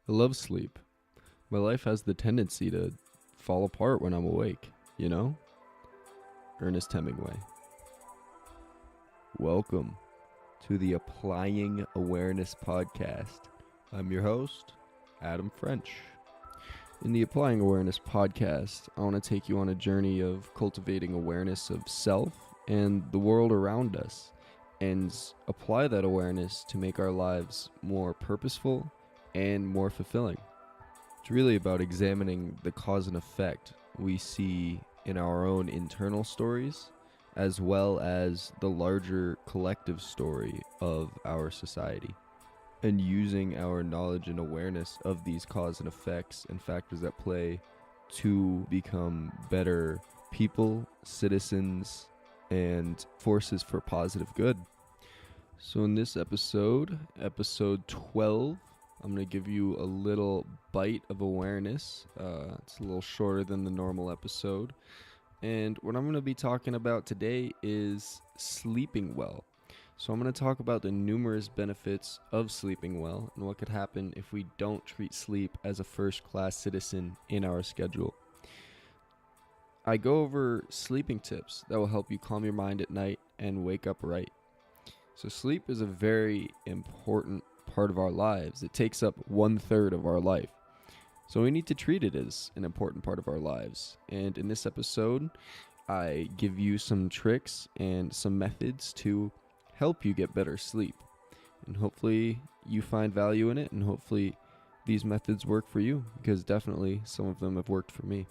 I love sleep. My life has the tendency to fall apart when I'm awake, you know? Ernest Hemingway. Welcome to the Applying Awareness Podcast. I'm your host, Adam French. In the Applying Awareness Podcast, I want to take you on a journey of cultivating awareness of self and the world around us, and apply that awareness to make our lives more purposeful and more fulfilling. It's really about examining the cause and effect we see in our own internal stories, as well as the larger collective story of our society, and using our knowledge and awareness of these cause and effects and factors at play to become better people, citizens, and forces for positive good. So in this episode 12, I'm going to give you a little bite of awareness. It's a little shorter than the normal episode. And what I'm going to be talking about today is sleeping well. So I'm going to talk about the numerous benefits of sleeping well and what could happen if we don't treat sleep as a first-class citizen in our schedule. I go over sleeping tips that will help you calm your mind at night and wake up right. So sleep is a very important part of our lives. It takes up 1/3 of our life. So we need to treat it as an important part of our lives. And in this episode, I give you some tricks and some methods to help you get better sleep. And hopefully you find value in it, and hopefully these methods work for you, because definitely some of them have worked for me.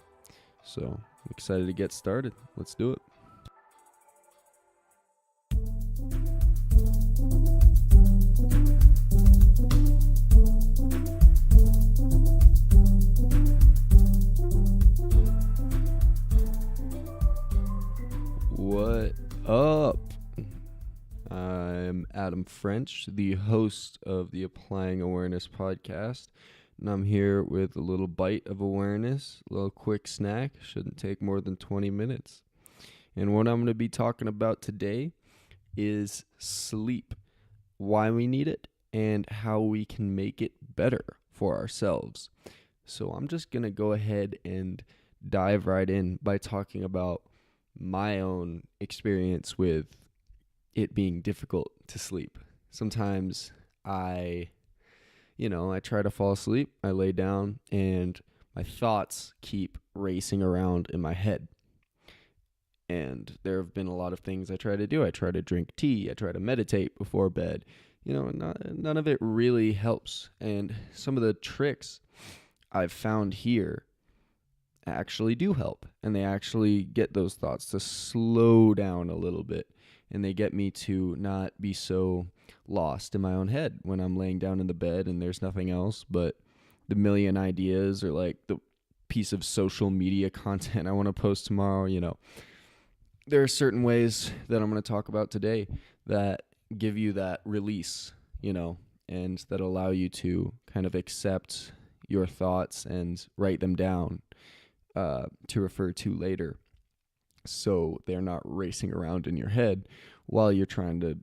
So I'm excited to get started. Let's do it. What up? I'm Adam French, the host of the Applying Awareness Podcast, and I'm here with a little bite of awareness, a little quick snack. Shouldn't take more than 20 minutes. And what I'm going to be talking about today is sleep, why we need it, and how we can make it better for ourselves. So I'm just going to go ahead and dive right in by talking about my own experience with it being difficult to sleep. Sometimes I try to fall asleep, I lay down, and my thoughts keep racing around in my head. And there have been a lot of things I try to do. I try to drink tea, I try to meditate before bed. None of it really helps. And some of the tricks I've found here actually do help, and they actually get those thoughts to slow down a little bit, and they get me to not be so lost in my own head when I'm laying down in the bed and there's nothing else but the million ideas, or like the piece of social media content I want to post tomorrow. There are certain ways that I'm going to talk about today that give you that release, and that allow you to kind of accept your thoughts and write them down to refer to later, so they're not racing around in your head while you're trying to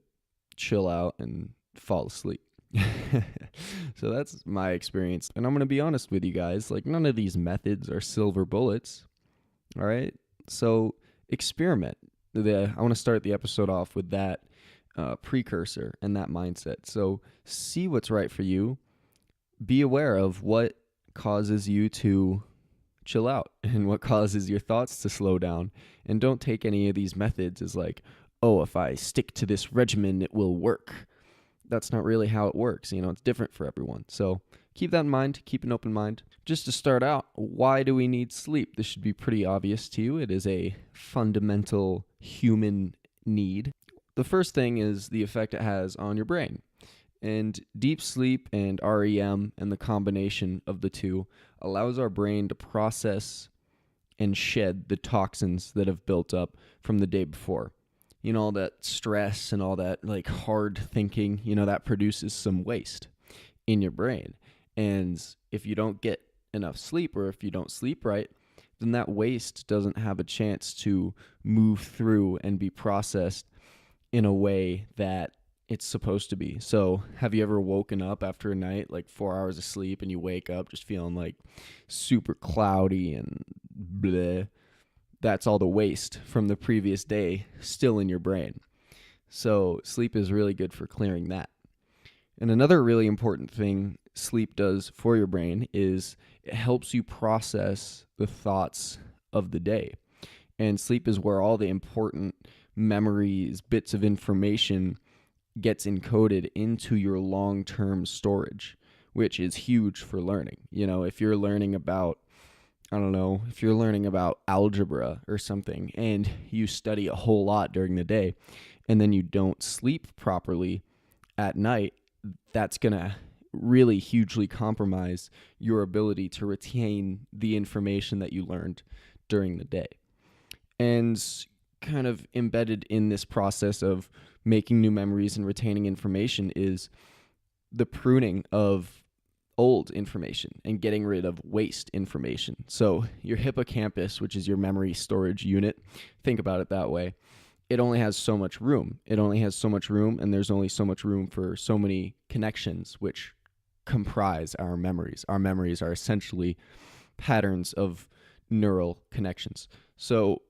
chill out and fall asleep. So that's my experience, and I'm going to be honest with you guys, like, none of these methods are silver bullets. All right, so experiment. I want to start the episode off with that precursor and that mindset. So see what's right for you. Be aware of what causes you to chill out and what causes your thoughts to slow down. And don't take any of these methods as like, oh, if I stick to this regimen, it will work. That's not really how it works. It's different for everyone. So keep that in mind. Keep an open mind. Just to start out, why do we need sleep? This should be pretty obvious to you. It is a fundamental human need. The first thing is the effect it has on your brain. And deep sleep and REM, and the combination of the two, allows our brain to process and shed the toxins that have built up from the day before. All that stress and all that like hard thinking, that produces some waste in your brain. And if you don't get enough sleep, or if you don't sleep right, then that waste doesn't have a chance to move through and be processed in a way that it's supposed to be. So have you ever woken up after a night, like 4 hours of sleep, and you wake up just feeling like super cloudy and bleh? That's all the waste from the previous day still in your brain. So sleep is really good for clearing that. And another really important thing sleep does for your brain is it helps you process the thoughts of the day. And sleep is where all the important memories, bits of information gets encoded into your long-term storage, which is huge for learning. If you're learning about, I don't know, if you're learning about algebra or something and you study a whole lot during the day and then you don't sleep properly at night, that's going to really hugely compromise your ability to retain the information that you learned during the day. And kind of embedded in this process of making new memories and retaining information is the pruning of old information and getting rid of waste information. So your hippocampus, which is your memory storage unit, think about it that way. It only has so much room. And there's only so much room for so many connections which comprise our memories. Our memories are essentially patterns of neural connections. So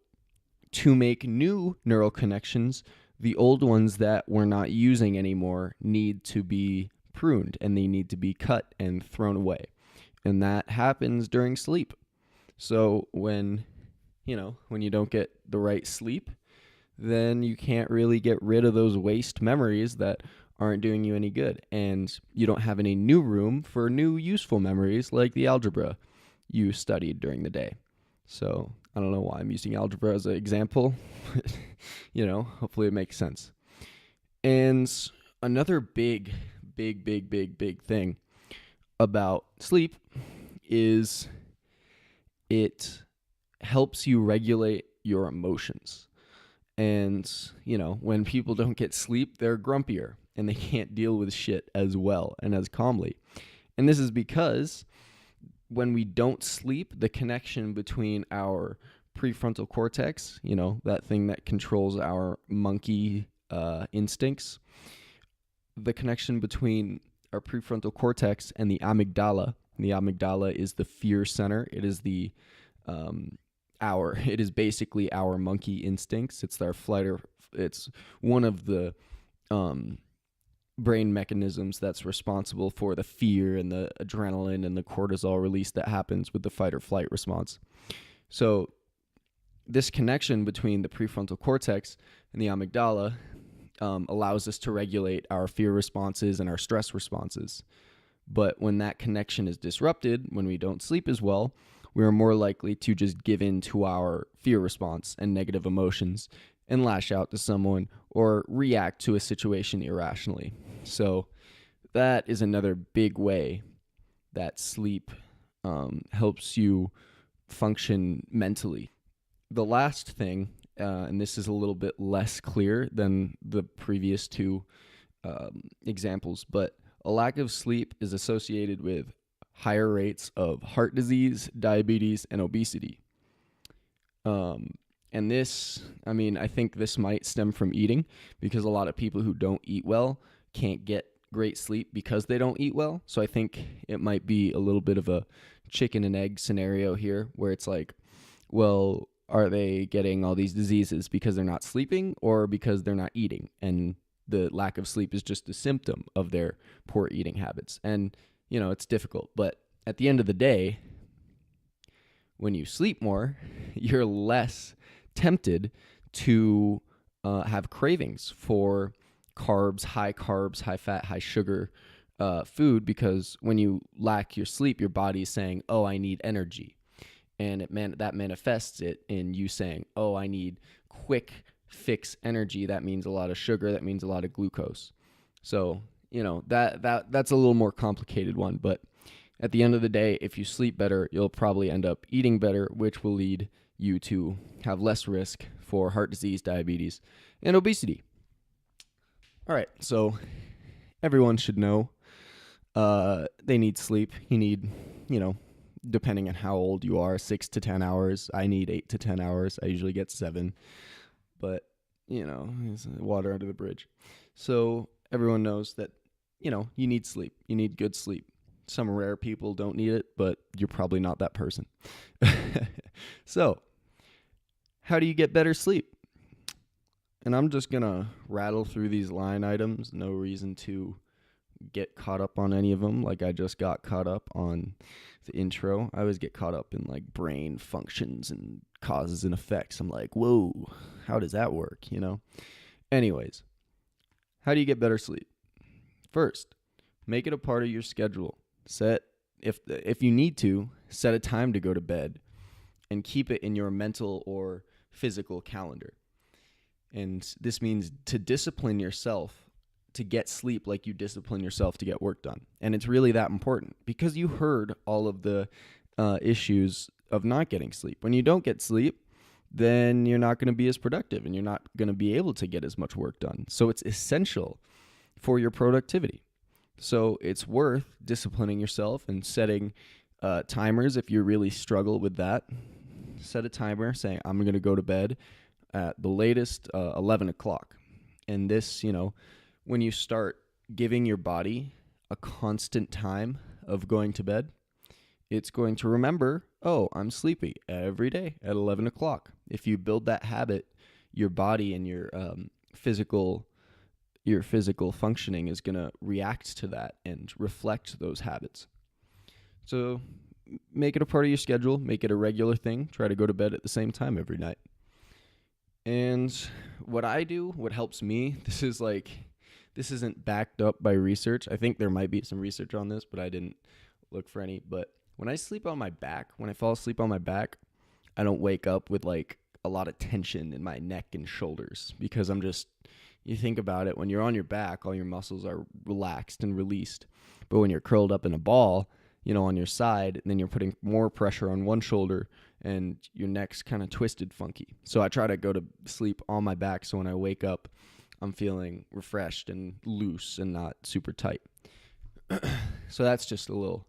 to make new neural connections, the old ones that we're not using anymore need to be pruned and they need to be cut and thrown away. And that happens during sleep. So when you don't get the right sleep, then you can't really get rid of those waste memories that aren't doing you any good. And you don't have any new room for new useful memories like the algebra you studied during the day. So I don't know why I'm using algebra as an example. Hopefully it makes sense. And another big thing about sleep is it helps you regulate your emotions. And, when people don't get sleep, they're grumpier and they can't deal with shit as well and as calmly. And this is because when we don't sleep, the connection between our prefrontal cortex, that thing that controls our monkey instincts, the connection between our prefrontal cortex and the amygdala. And the amygdala is the fear center. It is it is basically our monkey instincts. It's our it's one of the brain mechanisms that's responsible for the fear and the adrenaline and the cortisol release that happens with the fight or flight response. So this connection between the prefrontal cortex and the amygdala allows us to regulate our fear responses and our stress responses. But when that connection is disrupted, when we don't sleep as well, we are more likely to just give in to our fear response and negative emotions and lash out to someone or react to a situation irrationally. So that is another big way that sleep helps you function mentally. The last thing, and this is a little bit less clear than the previous two examples, but a lack of sleep is associated with higher rates of heart disease, diabetes, and obesity. And this, I think this might stem from eating, because a lot of people who don't eat well can't get great sleep because they don't eat well. So I think it might be a little bit of a chicken and egg scenario here, where it's like, well, are they getting all these diseases because they're not sleeping or because they're not eating? And the lack of sleep is just a symptom of their poor eating habits. And, it's difficult. But at the end of the day, when you sleep more, you're less tempted to have cravings for carbs, high fat, high sugar food, because when you lack your sleep, your body is saying, oh, I need energy. And that manifests it in you saying, oh, I need quick fix energy. That means a lot of sugar. That means a lot of glucose. So, that's a little more complicated one. But at the end of the day, if you sleep better, you'll probably end up eating better, which will lead you to have less risk for heart disease, diabetes, and obesity. All right, so everyone should know they need sleep. You need, depending on how old you are, 6 to 10 hours. I need 8 to 10 hours. I usually get 7, but, it's water under the bridge. So everyone knows that, you need sleep. You need good sleep. Some rare people don't need it, but you're probably not that person. So, how do you get better sleep? And I'm just going to rattle through these line items. No reason to get caught up on any of them like I just got caught up on the intro. I always get caught up in like brain functions and causes and effects. I'm like, whoa, how does that work, Anyways, how do you get better sleep? First, make it a part of your schedule. If you need to, set a time to go to bed and keep it in your mental or physical calendar. And this means to discipline yourself to get sleep like you discipline yourself to get work done. And it's really that important because you heard all of the issues of not getting sleep. When you don't get sleep, then you're not going to be as productive and you're not going to be able to get as much work done. So it's essential for your productivity. So it's worth disciplining yourself and setting timers if you really struggle with that. Set a timer saying, I'm going to go to bed at the latest 11 o'clock. And this, when you start giving your body a constant time of going to bed, it's going to remember, oh, I'm sleepy every day at 11 o'clock. If you build that habit, your body and your physical functioning is going to react to that and reflect those habits. So make it a part of your schedule. Make it a regular thing. Try to go to bed at the same time every night. And what I do, what helps me, this isn't backed up by research. I think there might be some research on this, but I didn't look for any. But when I fall asleep on my back, I don't wake up with like a lot of tension in my neck and shoulders because you think about it, when you're on your back, all your muscles are relaxed and released. But when you're curled up in a ball, on your side, and then you're putting more pressure on one shoulder and your neck's kind of twisted funky. So I try to go to sleep on my back so when I wake up, I'm feeling refreshed and loose and not super tight. So that's just a little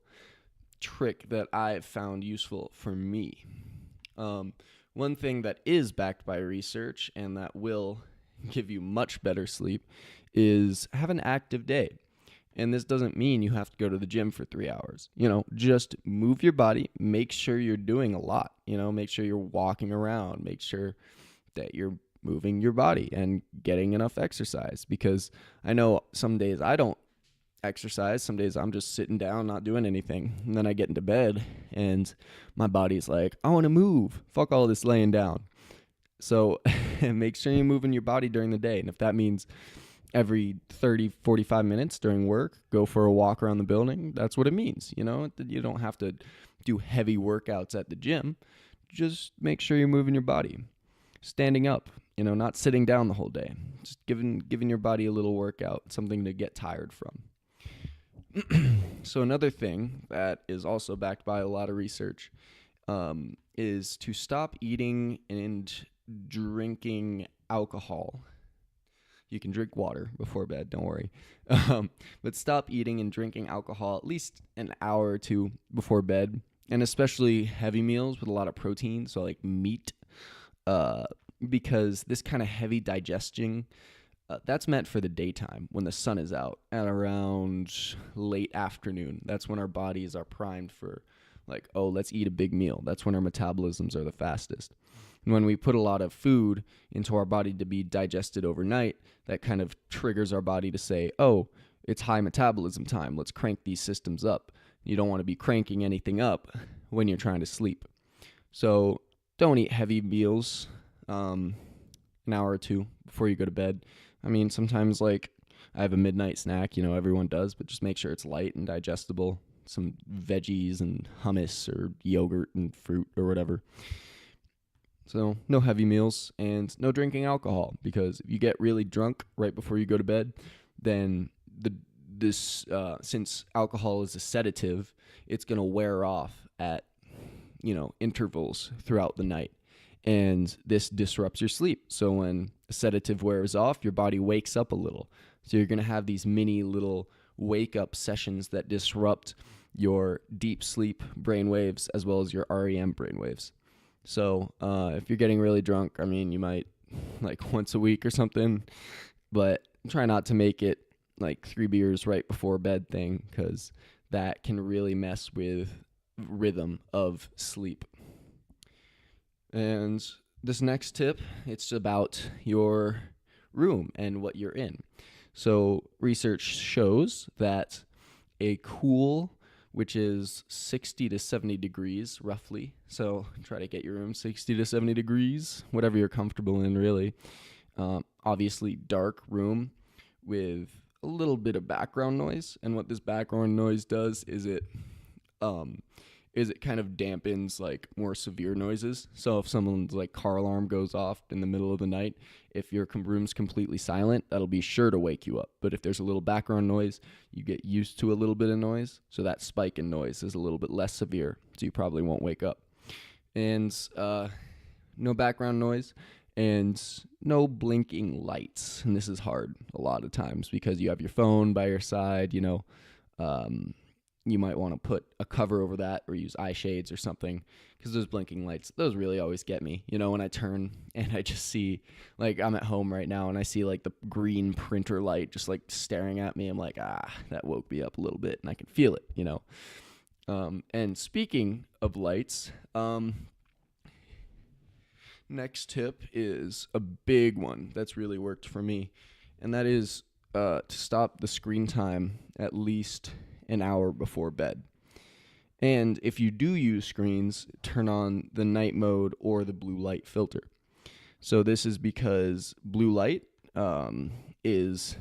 trick that I've found useful for me. One thing that is backed by research and that will give you much better sleep is have an active day. And this doesn't mean you have to go to the gym for 3 hours. Just move your body. Make sure you're doing a lot. Make sure you're walking around. Make sure that you're moving your body and getting enough exercise. Because I know some days I don't exercise. Some days I'm just sitting down, not doing anything. And then I get into bed and my body's like, I want to move. Fuck all this laying down. So make sure you're moving your body during the day. And if that means every 30, 45 minutes during work, go for a walk around the building, that's what it means. You don't have to do heavy workouts at the gym. Just make sure you're moving your body. Standing up, not sitting down the whole day. Just giving your body a little workout, something to get tired from. So another thing that is also backed by a lot of research is to stop eating and drinking alcohol. You can drink water before bed, don't worry. But stop eating and drinking alcohol at least an hour or two before bed, and especially heavy meals with a lot of protein, so like meat, because this kind of heavy digestion, that's meant for the daytime when the sun is out at around late afternoon. That's when our bodies are primed for let's eat a big meal. That's when our metabolisms are the fastest. And when we put a lot of food into our body to be digested overnight, that kind of triggers our body to say, oh, it's high metabolism time. Let's crank these systems up. You don't want to be cranking anything up when you're trying to sleep. So don't eat heavy meals an hour or two before you go to bed. I mean, sometimes I have a midnight snack, everyone does, but just make sure it's light and digestible. Some veggies and hummus or yogurt and fruit or whatever. So no heavy meals and no drinking alcohol, because if you get really drunk right before you go to bed, then since alcohol is a sedative, it's going to wear off at intervals throughout the night, and this disrupts your sleep. So when a sedative wears off, your body wakes up a little. So you're going to have these mini little wake up sessions that disrupt your deep sleep brainwaves as well as your REM brainwaves. So if you're getting really drunk, you might once a week or something, but try not to make it like 3 beers right before bed thing, because that can really mess with rhythm of sleep. And this next tip, it's about your room and what you're in. So research shows that a cool, which is 60 to 70 degrees roughly, so try to get your room 60 to 70 degrees, whatever you're comfortable in, really. Obviously dark room with a little bit of background noise, and what this background noise does is it kind of dampens like more severe noises. So if someone's like car alarm goes off in the middle of the night, if your room's completely silent, that'll be sure to wake you up. But if there's a little background noise, you get used to a little bit of noise, so that spike in noise is a little bit less severe, so you probably won't wake up. And no background noise and no blinking lights. And this is hard a lot of times because you have your phone by your side, you might want to put a cover over that or use eye shades or something, because those blinking lights, those really always get me. When I turn and I just see, like, I'm at home right now and I see like the green printer light just like staring at me. I'm like, that woke me up a little bit, and I can feel it, And speaking of lights, next tip is a big one that's really worked for me, and that is to stop the screen time at least an hour before bed. And if you do use screens, turn on the night mode or the blue light filter. So this is because blue light is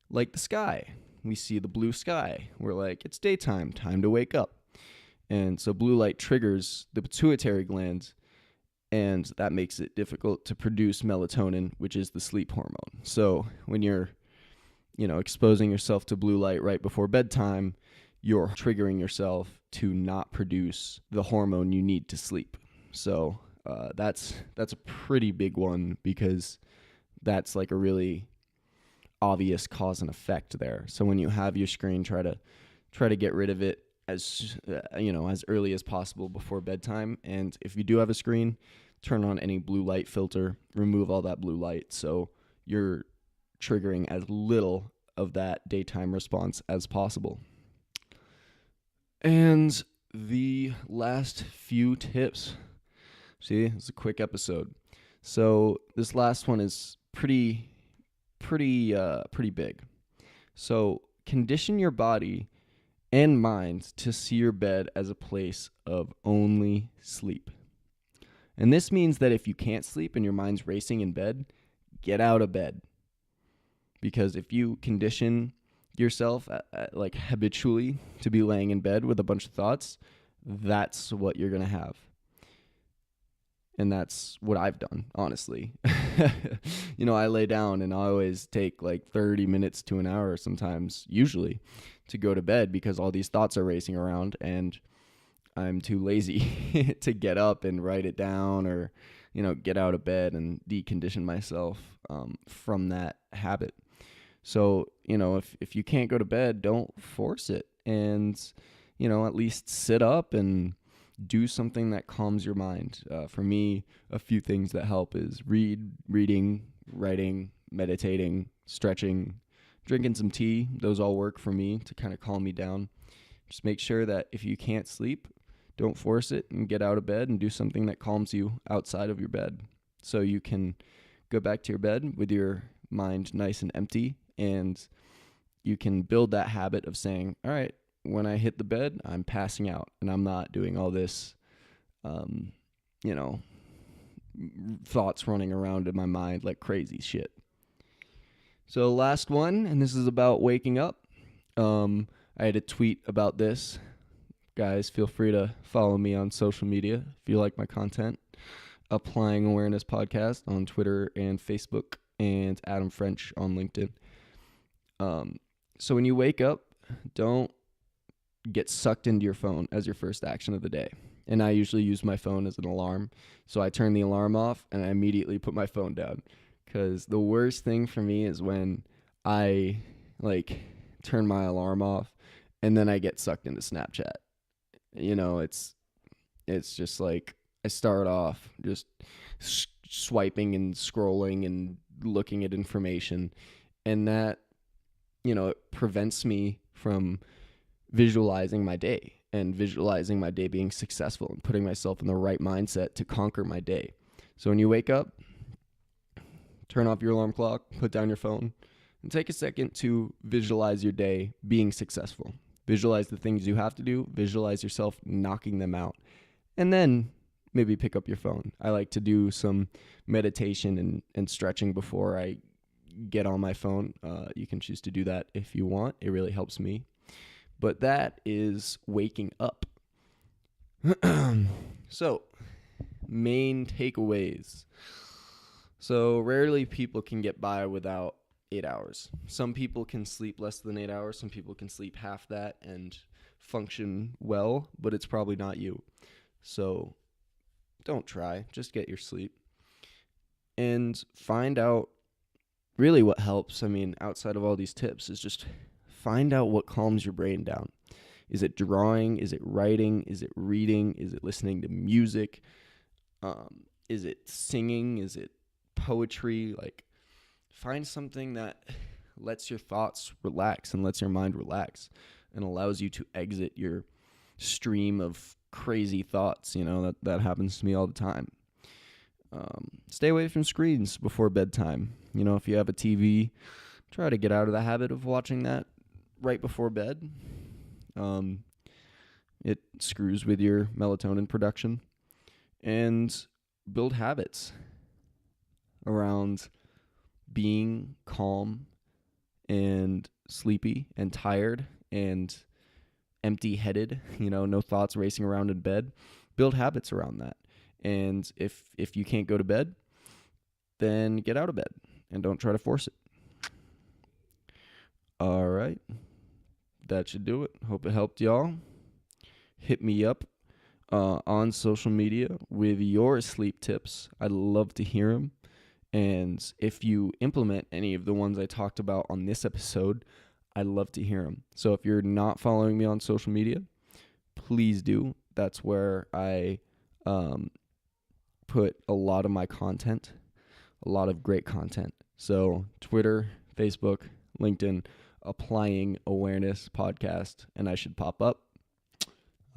like the sky. We see the blue sky. We're like, it's daytime, time to wake up. And so blue light triggers the pituitary glands, and that makes it difficult to produce melatonin, which is the sleep hormone. So when you're, exposing yourself to blue light right before bedtime, you're triggering yourself to not produce the hormone you need to sleep. So that's a pretty big one, because that's like a really obvious cause and effect there. So when you have your screen, try to get rid of it as early as possible before bedtime. And if you do have a screen, turn on any blue light filter, remove all that blue light, so you're triggering as little of that daytime response as possible. And the last few tips. See, it's a quick episode. So this last one is pretty big. So condition your body and mind to see your bed as a place of only sleep. And this means that if you can't sleep and your mind's racing in bed, get out of bed. Because if you condition yourself like habitually to be laying in bed with a bunch of thoughts, that's what you're going to have. And that's what I've done, honestly. I lay down and I always take like 30 minutes to an hour sometimes, usually, to go to bed, because all these thoughts are racing around and I'm too lazy to get up and write it down or, get out of bed and decondition myself from that habit. So, if you can't go to bed, don't force it. And, at least sit up and do something that calms your mind. For me, a few things that help is reading, writing, meditating, stretching, drinking some tea. Those all work for me to kind of calm me down. Just make sure that if you can't sleep, don't force it, and get out of bed and do something that calms you outside of your bed, so you can go back to your bed with your mind nice and empty, and you can build that habit of saying, all right, when I hit the bed, I'm passing out and I'm not doing all this, thoughts running around in my mind like crazy shit. So last one, and this is about waking up. I had a tweet about this. Guys, feel free to follow me on social media if you like my content. Applying Awareness Podcast on Twitter and Facebook, and Adam French on LinkedIn. So when you wake up, don't get sucked into your phone as your first action of the day. And I usually use my phone as an alarm. So I turn the alarm off and I immediately put my phone down. Because the worst thing for me is when I turn my alarm off and then I get sucked into Snapchat. It's just like I start off just swiping and scrolling and looking at information, and that it prevents me from visualizing my day and visualizing my day being successful and putting myself in the right mindset to conquer my day. So when you wake up, turn off your alarm clock, put down your phone, and take a second to visualize your day being successful. Visualize the things you have to do, visualize yourself knocking them out, and then maybe pick up your phone. I like to do some meditation and stretching before I get on my phone. You can choose to do that if you want. It really helps me. But that is waking up. So, main takeaways. So, rarely people can get by without 8 hours. Some people can sleep less than 8 hours. Some people can sleep half that and function well, but it's probably not you. So, don't try. Just get your sleep. And find out really what helps. Outside of all these tips, is just find out what calms your brain down. Is it drawing? Is it writing? Is it reading? Is it listening to music? Is it singing? Is it poetry? Find something that lets your thoughts relax and lets your mind relax and allows you to exit your stream of crazy thoughts. That happens to me all the time. Stay away from screens before bedtime. If you have a TV, try to get out of the habit of watching that right before bed. It screws with your melatonin production. And build habits around being calm and sleepy and tired and empty-headed, no thoughts racing around in bed. Build habits around that. And if you can't go to bed, then get out of bed and don't try to force it. All right. That should do it. Hope it helped y'all. Hit me up on social media with your sleep tips. I'd love to hear them. And if you implement any of the ones I talked about on this episode, I'd love to hear them. So if you're not following me on social media, please do. That's where I put a lot of my content, a lot of great content. So Twitter, Facebook, LinkedIn, Applying Awareness Podcast, and I should pop up.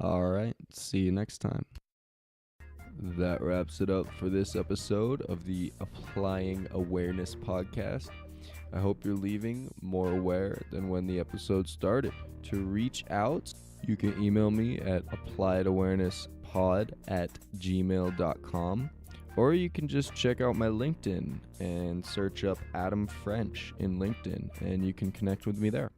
All right. See you next time. That wraps it up for this episode of the Applying Awareness Podcast. I hope you're leaving more aware than when the episode started. To reach out, you can email me at appliedawareness.pod@gmail.com, or you can just check out my LinkedIn and search up Adam French in LinkedIn, and you can connect with me there.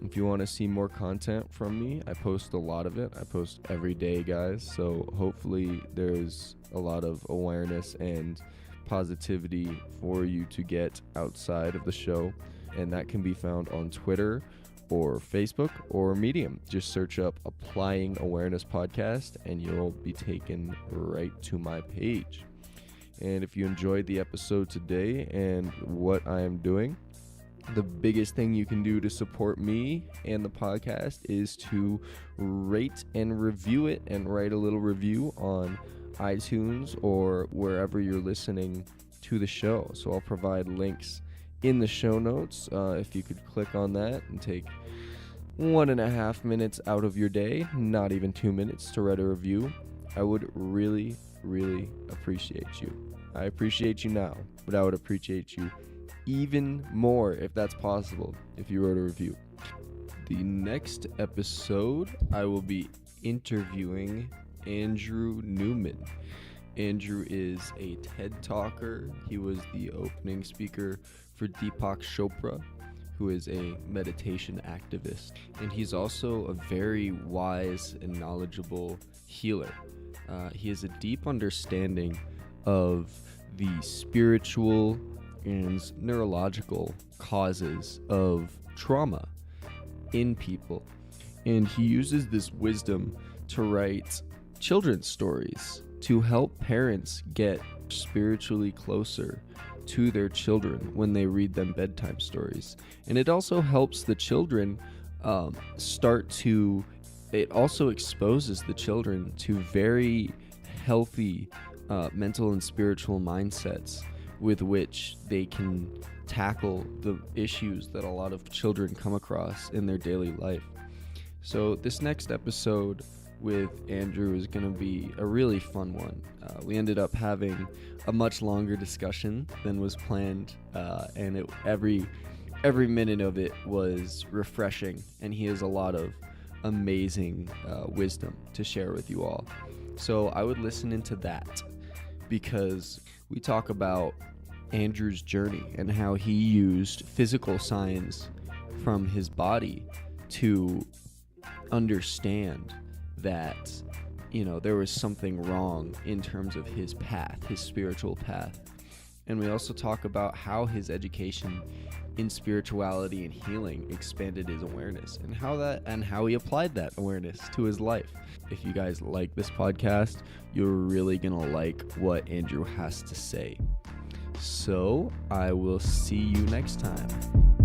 If you want to see more content from me, I post a lot of it. I post every day, guys, so hopefully there's a lot of awareness and positivity for you to get outside of the show, and that can be found on Twitter or Facebook or Medium. Just search up Applying Awareness Podcast and you'll be taken right to my page. And if you enjoyed the episode today and what I am doing, the biggest thing you can do to support me and the podcast is to rate and review it and write a little review on iTunes or wherever you're listening to the show. So I'll provide links in the show notes. If you could click on that and take 1.5 minutes out of your day, not even 2 minutes, to write a review, I would really, really appreciate you. I appreciate you now, but I would appreciate you even more, if that's possible, if you wrote a review. The next episode, I will be interviewing Andrew Newman. Andrew is a TED Talker. He was the opening speaker for Deepak Chopra, who is a meditation activist. And he's also a very wise and knowledgeable healer. He has a deep understanding of the spiritual and neurological causes of trauma in people. And he uses this wisdom to write children's stories to help parents get spiritually closer to their children when they read them bedtime stories. And it also helps the children it also exposes the children to very healthy mental and spiritual mindsets with which they can tackle the issues that a lot of children come across in their daily life. So this next episode with Andrew is going to be a really fun one. We ended up having a much longer discussion than was planned, and every minute of it was refreshing, and he has a lot of amazing wisdom to share with you all. So I would listen into that, because we talk about Andrew's journey and how he used physical signs from his body to understand that, there was something wrong in terms of his path, his spiritual path. And we also talk about how his education in spirituality and healing expanded his awareness, and how he applied that awareness to his life. If you guys like this podcast, you're really gonna like what Andrew has to say. So I will see you next time.